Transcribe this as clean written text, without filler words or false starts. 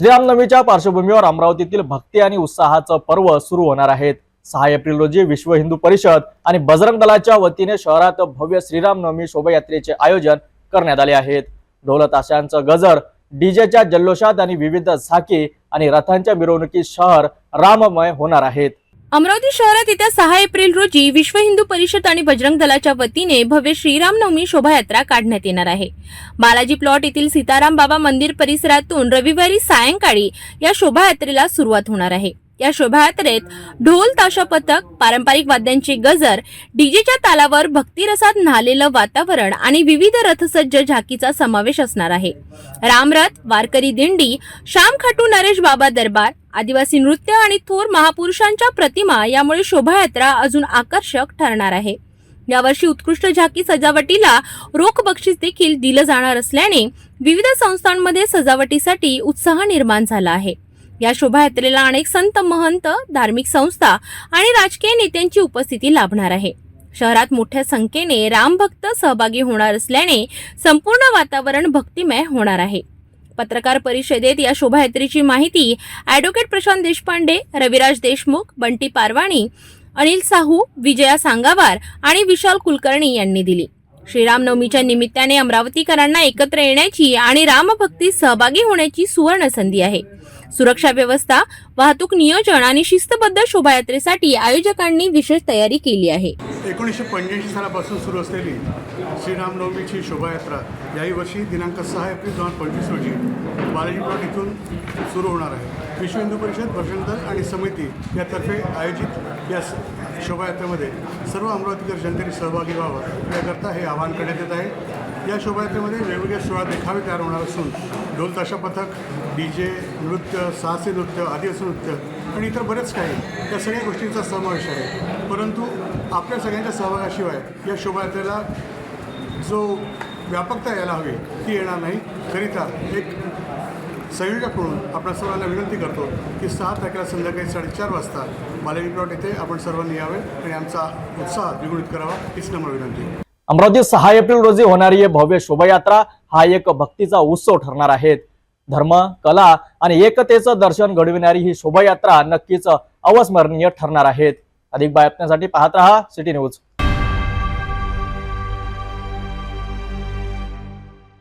श्रीरामनवमीच्या पार्श्वभूमीवर अमरावतीतील भक्ती आणि उत्साहाचं पर्व सुरू होणार आहेत। 6 एप्रिल रोजी विश्व हिंदू परिषद आणि बजरंग दलाच्या वतीने शहरात भव्य श्रीरामनवमी शोभायात्रेचे आयोजन करण्यात आले आहेत। ढोल ताशांचं गजर, डीजेच्या जल्लोषात आणि विविध झाकी आणि रथांच्या मिरवणुकीत शहर राममय होणार आहेत। अमरावती शहरात येत्या 6 एप्रिल रोजी विश्व हिंदू परिषद आणि बजरंग दलाच्या वतीने भव्य श्रीरामनवमी शोभायात्रा काढण्यात येणार आहे। बालाजी प्लॉट येथील सीताराम बाबा मंदिर परिसरातून रविवारी सायंकाळी या शोभायात्रेला सुरुवात होणार आहे। या शोभायात्रेत ढोल ताशा पथक, पारंपरिक वाद्यांचे गजर, डीजेच्या तालावर भक्तिरसात न्हालेलं वातावरण आणि विविध रथसज्ज झाकीचा समावेश असणार आहे। रामरथ, वारकरी दिंडी, श्याम खाटू नरेश बाबा दरबार, आदिवासी नृत्य आणि थोर महापुरुषांच्या प्रतिमा यामुळे शोभायात्रा अजून आकर्षक ठरणार आहे। यावर्षी उत्कृष्ट झाकी सजावटीला रोख बक्षीस देखील दिलं जाणार असल्याने विविध संस्थांमध्ये सजावटीसाठी उत्साह निर्माण झाला आहे। या शोभायात्रेला अनेक संत महंत, धार्मिक संस्था आणि राजकीय नेत्यांची उपस्थिती लाभणार आहे। शहरात मोठ्या संख्येने रामभक्त सहभागी होणार असल्याने संपूर्ण वातावरण भक्तिमय होणार आहे। पत्रकार परिषदेत या शोभायात्रेची माहिती ॲडव्होकेट प्रशांत देशपांडे, रविराज देशमुख, बंटी पारवाणी, अनिल साहू, विजया सांगावार आणि विशाल कुलकर्णी यांनी दिली। श्रीरामनवमीच्या निमित्ताने अमरावतीकरांना एकत्र येण्याची आणि रामभक्तीत सहभागी होण्याची सुवर्ण संधी आहे। सुरक्षा व्यवस्था, वाहतूक नियोजन आणि शिस्तबद्ध शोभायात्रेसाठी आयोजकांनी विशेष तयारी केली आहे। 1985 सालापासून सुरू असलेली श्रीरामनवमीची शोभायात्रा याही वर्षी दिनांक 6 एप्रिल 2025 रोजी बालाजी प्लॉट इथून सुरू होणार आहे। विश्व हिंदू परिषद, बजरंग दल आणि समिती यातर्फे आयोजित या शोभायात्रेमध्ये सर्व अमरावतीकर जनतेने सहभागी व्हावं याकरता हे आवाहन करण्यात येत आहे। या शोभायात्रेमध्ये वेगवेगळे 16 देखावे तयार होणार असून ढोल ताशा पथक, डीजे, नृत्य, साहसी नृत्य, आदिवासी नृत्य आणि इतर बरेच काही या सगळ्या गोष्टींचा समावेश आहे। परंतु आपल्या सगळ्यांच्या सहभागाशिवाय या शोभायात्रेला जो व्यापकता यायला हवी ती येणार नाही। करिता एक संयोजक म्हणून आपण सर्वांना विनंती करतो की 6 तारखेला संध्याकाळी 4:30 वाजता बालाजी प्लॉट येथे आपण सर्वांनी यावे आणि आमचा उत्साह द्विगुणित करावा हीच नम्र विनंती। अमरावतीत 6 एप्रिल रोजी होणारी भव्य शोभायात्रा हा एक भक्तीचा उत्सव ठरणार आहे। धर्म, कला आणि एकतेचं दर्शन घडविणारी ही शोभायात्रा नक्कीच अविस्मरणीय ठरणार आहे। अधिक बातम्यांसाठी पाहत रहा सिटी न्यूज।